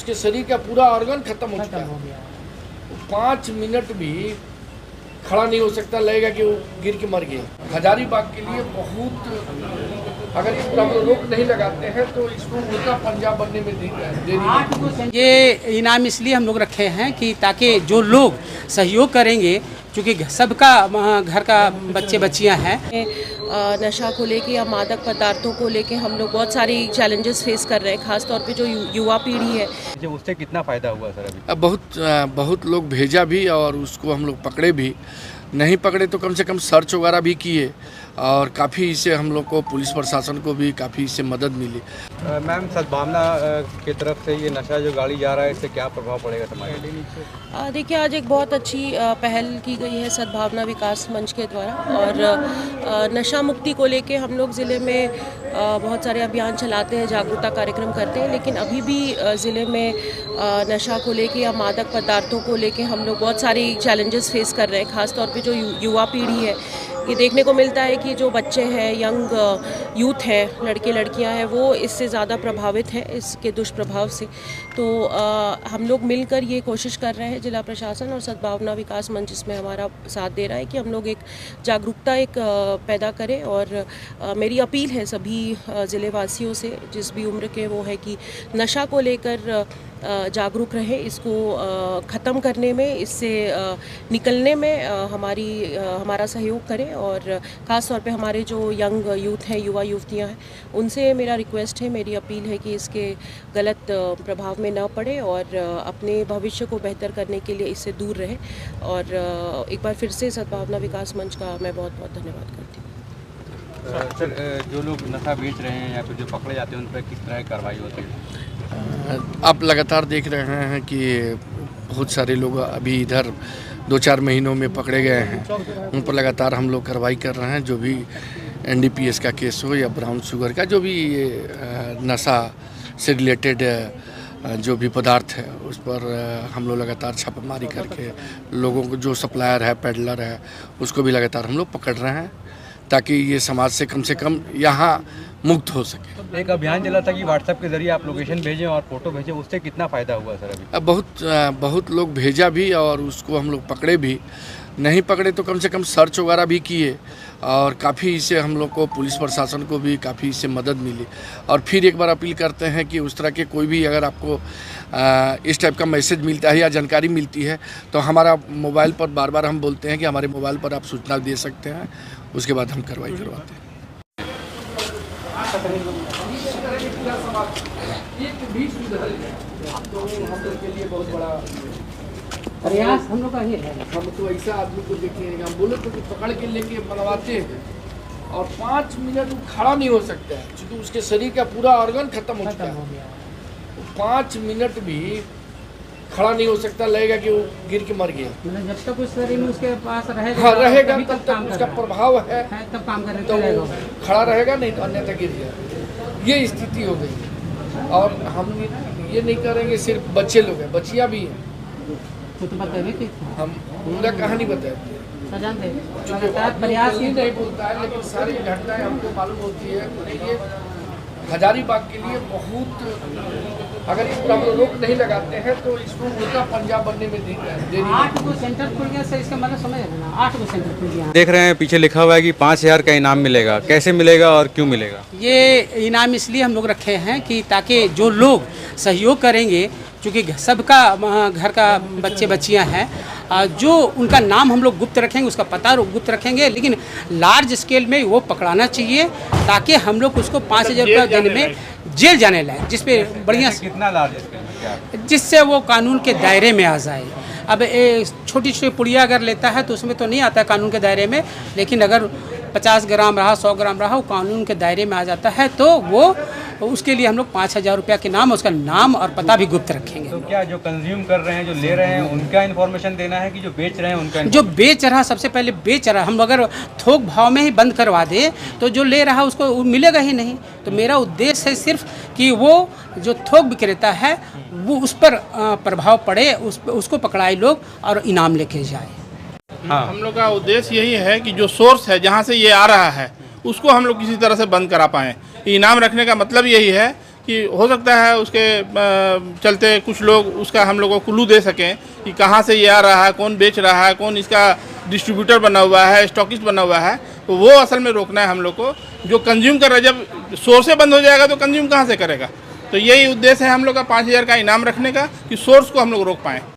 उसके शरीर का पूरा ऑर्गन खत्म हो चुका है। 5 मिनट भी खड़ा नहीं हो सकता, लगेगा कि वो गिर के मर गया। हजारीबाग के लिए बहुत, अगर इस पर हम लोग रोक नहीं लगाते हैं तो इसको उल्टा पंजाब बनने में देरी है। ये इनाम इसलिए हम लोग रखे हैं कि ताकि जो लोग सहयोग करेंगे, क्योंकि सबका घर का बच्चे बच्चियां हैं, नशा को लेके या मादक पदार्थों को लेके हम लोग बहुत सारी चैलेंजेस फेस कर रहे हैं, खासतौर पे जो युवा पीढ़ी है। जो उससे कितना फ़ायदा हुआ सर अभी? बहुत लोग भेजा भी और उसको हम लोग पकड़े भी, नहीं पकड़े तो कम से कम सर्च वगैरह भी किए और काफ़ी इससे हम लोग को, पुलिस प्रशासन को भी काफ़ी इससे मदद मिली। मैम, सद्भावना की तरफ से ये नशा जो गाड़ी जा रहा है, इससे क्या प्रभाव पड़ेगा समाज पर? देखिए, आज एक बहुत अच्छी पहल की गई है सद्भावना विकास मंच के द्वारा, और नशा मुक्ति को लेके हम लोग ज़िले में बहुत सारे अभियान चलाते हैं, जागरूकता कार्यक्रम करते हैं, लेकिन अभी भी ज़िले में नशा को लेके या मादक पदार्थों को लेके हम लोग बहुत सारी चैलेंजेस फेस कर रहे हैं, खासतौर पे जो युवा पीढ़ी है। ये देखने को मिलता है कि जो बच्चे हैं, यंग यूथ हैं, लड़के लड़कियां हैं, वो इससे ज़्यादा प्रभावित हैं, इसके दुष्प्रभाव से। तो हम लोग मिलकर ये कोशिश कर रहे हैं, जिला प्रशासन और सद्भावना विकास मंच इसमें हमारा साथ दे रहा है कि हम लोग एक जागरूकता पैदा करें। और मेरी अपील है सभी ज़िलेवासियों से, जिस भी उम्र के वो है, कि नशा को लेकर जागरूक रहे, इसको ख़त्म करने में, इससे निकलने में हमारा सहयोग करें। और ख़ास तौर पे हमारे जो यंग यूथ हैं, युवा युवतियां हैं, उनसे मेरा रिक्वेस्ट है, मेरी अपील है कि इसके गलत प्रभाव में न पड़े और अपने भविष्य को बेहतर करने के लिए इससे दूर रहे। और एक बार फिर से सद्भावना विकास मंच का मैं बहुत बहुत धन्यवाद करती हूँ। सर, जो लोग नशा बेच रहे हैं या फिर जो पकड़े जाते हैं, उन पर किस तरह की कार्रवाई होती है? आप लगातार देख रहे हैं कि बहुत सारे लोग अभी इधर 2-4 महीनों में पकड़े गए हैं, उन पर लगातार हम लोग कार्रवाई कर रहे हैं। जो भी NDPS का केस हो या ब्राउन शुगर का, जो भी नशा से रिलेटेड जो भी पदार्थ है, उस पर हम लोग लगातार छापेमारी करके लोगों को, जो सप्लायर है, पेडलर है, उसको भी लगातार हम लोग पकड़ रहे हैं, ताकि ये समाज से कम यहाँ मुक्त हो सके। एक अभियान चला था कि व्हाट्सएप के जरिए आप लोकेशन भेजें और फोटो भेजें, उससे कितना फ़ायदा हुआ सर अभी? बहुत लोग भेजा भी और उसको हम लोग पकड़े भी, नहीं पकड़े तो कम से कम सर्च वगैरह भी किए और काफ़ी इससे हम लोग को, पुलिस प्रशासन को भी काफ़ी इससे मदद मिली। और फिर एक बार अपील करते हैं कि उस तरह के कोई भी, अगर आपको इस टाइप का मैसेज मिलता है या जानकारी मिलती है, तो हमारा मोबाइल पर बार हम बोलते हैं कि हमारे मोबाइल पर आप सूचना दे सकते हैं, उसके बाद हम कार्रवाई करवाते हैं। तो हम लोग के लिए बहुत बड़ा प्रयास हम लोग का ये है। हम तो ऐसा आदमी को देखिएगा, हम बोले तो पकड़ के लेके मनवाते हैं और 5 मिनट खड़ा नहीं हो सकता है, क्योंकि उसके शरीर का पूरा ऑर्गन खत्म हो चुका है। 5 मिनट भी खड़ा नहीं हो सकता, लगेगा कि वो गिर के मर गया। मतलब जब तक उस शरीर में उसके पास रहेगा, हाँ रहेगा, तब तक उसका प्रभाव है, तब काम कर तो वो खड़ा रहेगा, नहीं तो अन्यथा गिर जाएगा। ये स्थिति हो गई है। और हम ये नहीं करेंगे, सिर्फ बच्चे लोग हैं, बच्चियाँ भी हैं, हम पूरा कहानी बताते हैं। प्रयास ही नहीं बोलता है, लेकिन सारी घटनाएं हमको मालूम होती है। ये हजारीबाग के लिए बहुत, अगर इस पर हम लोग रोक नहीं लगाते हैं तो इसको उल्टा पंजाब बनने में देरी है। 8 गो सेंटर खुल गया, इसका मतलब समझ लेना, 8 गो सेंटर खुल गया। देख रहे हैं पीछे लिखा हुआ है कि 5000 का इनाम मिलेगा, कैसे मिलेगा और क्यों मिलेगा? ये इनाम इसलिए हम लोग रखे हैं कि ताकि जो लोग सहयोग करेंगे, क्योंकि सबका घर का बच्चे बच्चियां हैं, जो उनका नाम हम लोग गुप्त रखेंगे, उसका पता गुप्त रखेंगे, लेकिन लार्ज स्केल में वो पकड़ाना चाहिए, ताकि हम लोग उसको 5000 रुपये दिन में जेल जाने लाए, जिसपे बढ़िया, कितना लार्ज स्केल, जिससे वो कानून के दायरे में आ जाए। अब छोटी छोटी पुड़िया अगर लेता है तो उसमें तो नहीं आता कानून के दायरे में, लेकिन अगर 50 ग्राम रहा, 100 ग्राम रहा, वो कानून के दायरे में आ जाता है, तो वो उसके लिए हम लोग 5000 रुपया के नाम, उसका नाम और पता भी गुप्त रखेंगे। तो क्या जो कंज्यूम कर रहे हैं, जो ले रहे हैं, उनका इन्फॉर्मेशन देना है कि जो बेच रहे हैं उनका? जो बेच रहा, सबसे पहले बेच रहा, हम अगर थोक भाव में ही बंद करवा दे तो जो ले रहा उसको मिलेगा ही नहीं। तो मेरा उद्देश्य है सिर्फ कि वो जो थोक विक्रेता है वो उस पर प्रभाव पड़े, उसको पकड़ाए लोग और इनाम लेके जाए। हाँ, हम लोग का उद्देश्य यही है कि जो सोर्स है, जहाँ से ये आ रहा है, उसको हम लोग किसी तरह से बंद करा पाएँ। इनाम रखने का मतलब यही है कि हो सकता है उसके चलते कुछ लोग उसका हम लोग को क्लू दे सकें कि कहाँ से ये आ रहा है, कौन बेच रहा है, कौन इसका डिस्ट्रीब्यूटर बना हुआ है, स्टॉकिस्ट बना हुआ है। तो वो असल में रोकना है हम लोग को। जो कंज्यूम कर रहा है, जब सोर्स से बंद हो जाएगा तो कंज्यूम कहाँ से करेगा। तो यही उद्देश्य है हम लोग का 5,000 का इनाम रखने का कि सोर्स को हम लोग रोक पाएँ।